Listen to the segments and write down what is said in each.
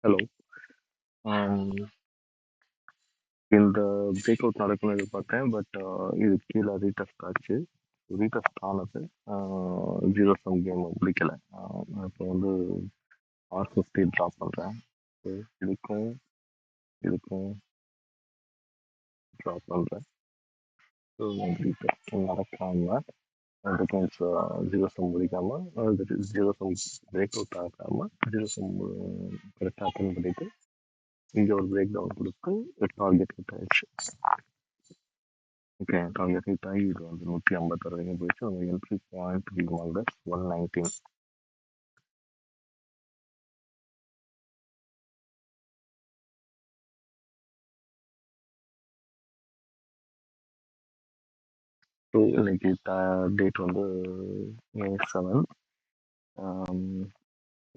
Hello. ஆம், இந்த break out நடக்கும்னு எதிர்பார்த்தேன். பட் இது கீழே ரீடெஸ்ட் ஆச்சு. ரீடெஸ்ட் ஆனது ஜீரோ சம் கேம் பிடிக்கல. நான் இப்போ வந்து R50 ட்ராப் பண்ணுறேன். இதுக்கும் இதுக்கும் ட்ராப் பண்ணுறேன். ஸோ ரீடெஸ்ட் நடக்காம அதுக்கும் ஜீரோ சம் முடிக்காம ஜீரோ சம் பிரேக் அவுட் ஆகாம ஜீரோ சம் கரெக்டாக அட்டன் பண்ணிட்டு இங்கே ஒரு பிரேக் டவுன் கொடுத்து டார்கெட் ஹிட் ஆயிடுச்சு. ஓகே, டார்கெட் ஹிட் ஆகி இது வந்து 156 வரைக்கும் போயிடுச்சு. நம்ம என்ட்ரி பாயிண்ட் வி வாங்க 119. ஸோ இன்னைக்கு டேட் வந்து May 7.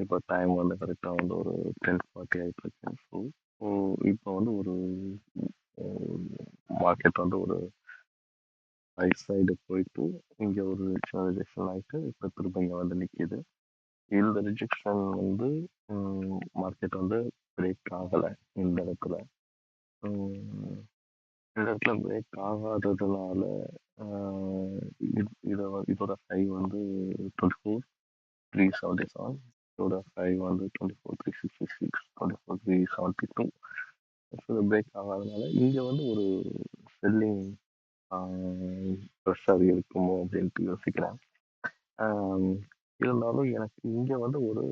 இப்போ டைம் வந்து கரெக்டாக வந்து ஒரு 10:40 ஆகிட்டு இருக்கு. ஸோ இப்போ வந்து ஒரு மார்க்கெட் வந்து ஒரு ரைட் சைடு போயிட்டு இங்கே ஒரு ரிஜெக்ஷன் ஆகிட்டு இப்போ திரும்ப இங்கே வந்து நிற்கிது. இந்த ரிஜெக்ஷன் வந்து மார்க்கெட் வந்து பிரேக் ஆகலை இந்த இடத்துல. இந்த இடத்துல பிரேக் ஆகாததுனால இதோட ஹை வந்து 24,377. இதோட ஹை வந்து 24,366, 24,372. ஸோ பிரேக் ஆகாதனால இங்கே வந்து ஒரு செல்லிங் ப்ரெஷர் இருக்குமோ அப்படின்ட்டு யோசிக்கிறேன். இருந்தாலும் எனக்கு இங்கே வந்து ஒரு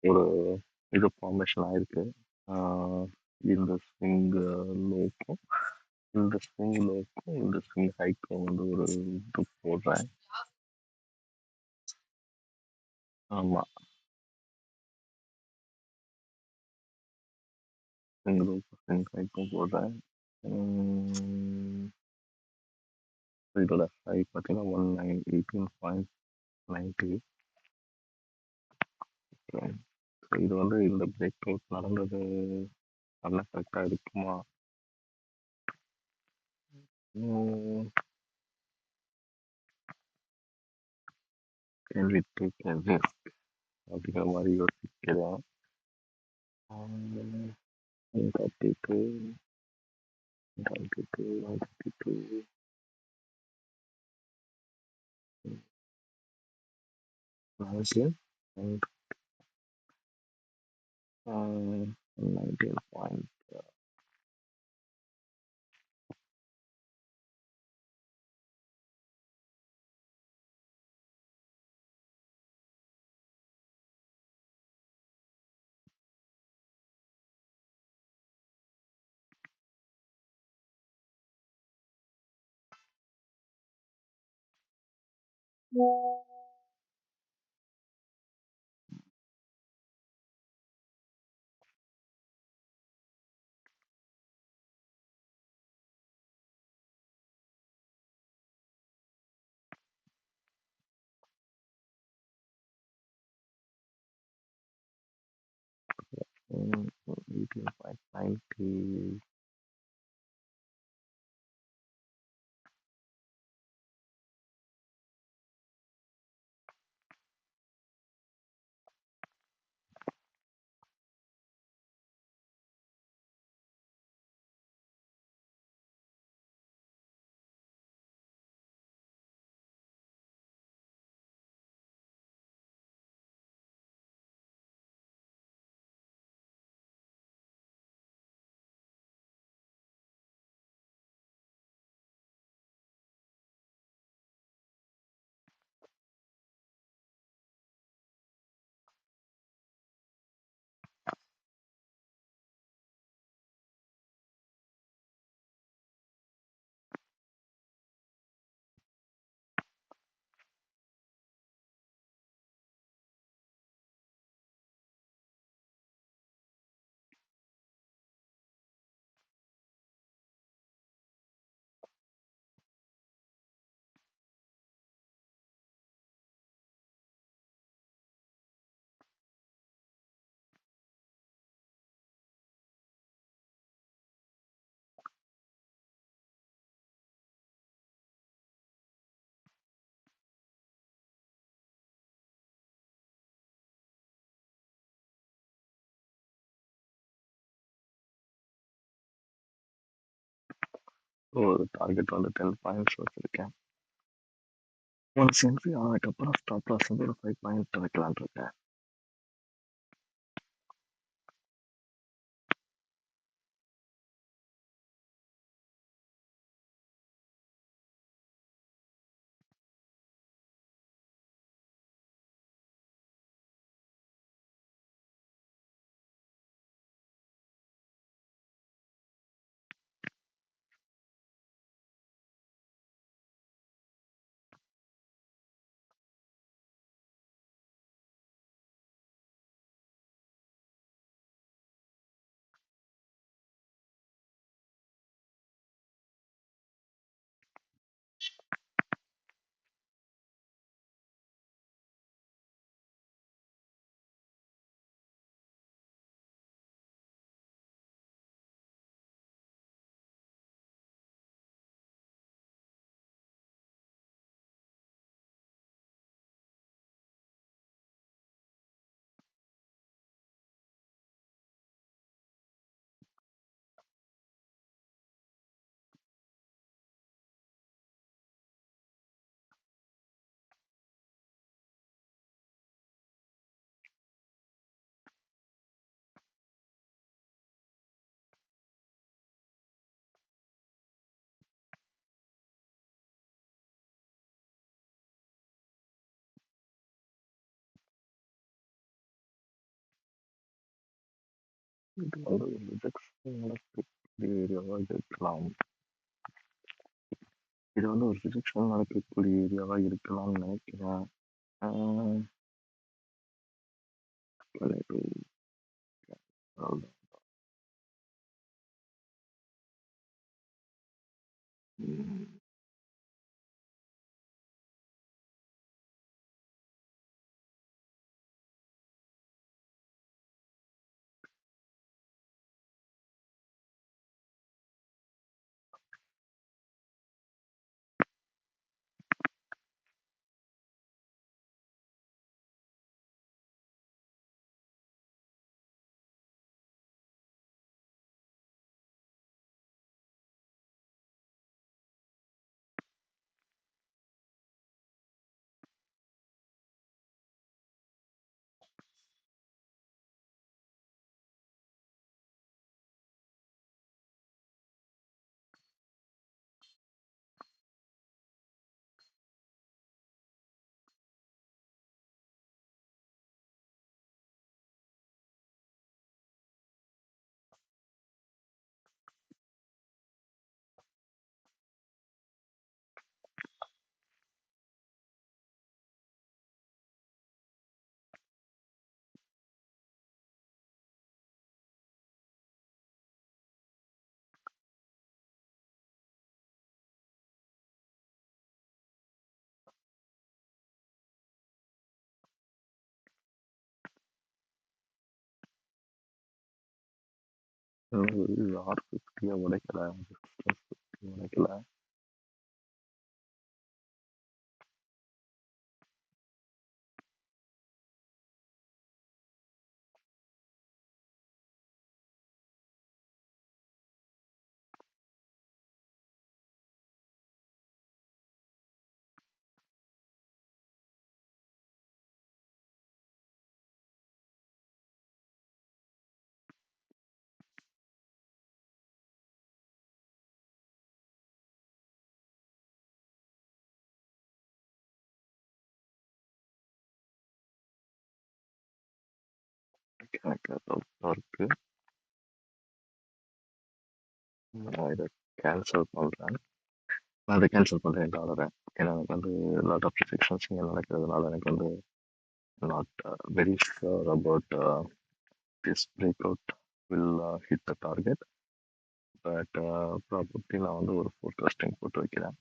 ஒரு இது ஃபார்மேஷன் ஆயிருக்கு. இந்த ஸ்விங் லோக்கும் இந்த ஸ்விங் ஹைக்கும் வந்து ஒரு இது போடுறேன். ஆமாம், ஸ்விங் லோக்கும் ஸ்விங் ஹைக்கும் போடுறேன். இதோட ஹை பார்த்தீங்கன்னா 18.90. இது வந்து இந்த பிரேக் அவுட் நடந்தது நல்லா கரெக்டாக இருக்குமா? கேள்வி கேட்க அப்படிங்கிற மாதிரி யோசிக்கிறேன். 32, 32, 19 and 19 point. um, 18.90. ஒரு டார்கெட் வந்து 10 பாயிண்ட்ஸ் வச்சிருக்கேன். ஒன்ஸ் என்ட்ரி ஆனதுக்கப்புறம் ஸ்டாப் லாஸ் வந்து ஒரு 5 பாயிண்ட் வைக்கலான்னு இருக்கேன். இது வந்து ஒரு ரிஜெக்ஷன் நடக்கக்கூடிய ஏரியாவாக இருக்கலாம். இது வந்து ஒரு ரிஜெக்ஷன் நடக்கக்கூடிய ஏரியாவாக இருக்கலாம்னு நினைக்கிறேன். ஆஹ் அவ்வளவுதான். உம் R50 உடைக்கல, உடைக்கல. எனக்கு டவுட்டா இருக்கு. நான் இதை கேன்சல் பண்றேன். நான் அதை கேன்சல் பண்றேன் இந்த ஆர்டரை. ஏன்னா எனக்கு வந்து லாட் ஆஃப் ரிஸ்ட்ரிக்ஷன்ஸ் இங்கே நடக்கிறதுனால எனக்கு வந்து not very sure about this break out will hit the target. But probably நான் வந்து ஒரு ஃபோர்காஸ்டிங் போட்டு வைக்கிறேன்.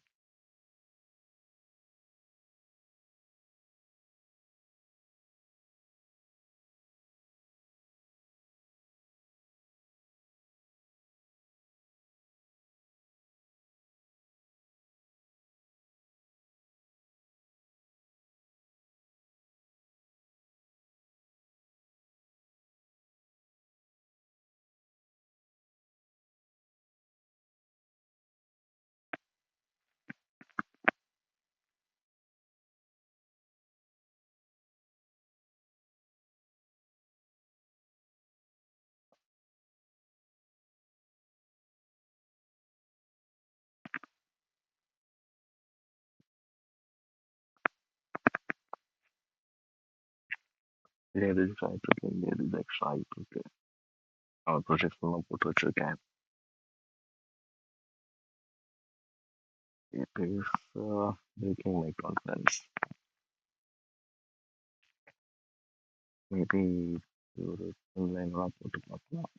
ரிஜெக்ட் ஆயிட்டுருக்கு, இங்கே ரிஜெக்ட் ஆயிட்டுருக்கு. ப்ரொஜெக்ஷன்லாம் போட்டு வச்சிருக்கேன். It is breaking my confidence. Maybe ஒரு லைன்லாம் போட்டு பார்க்கலாம்.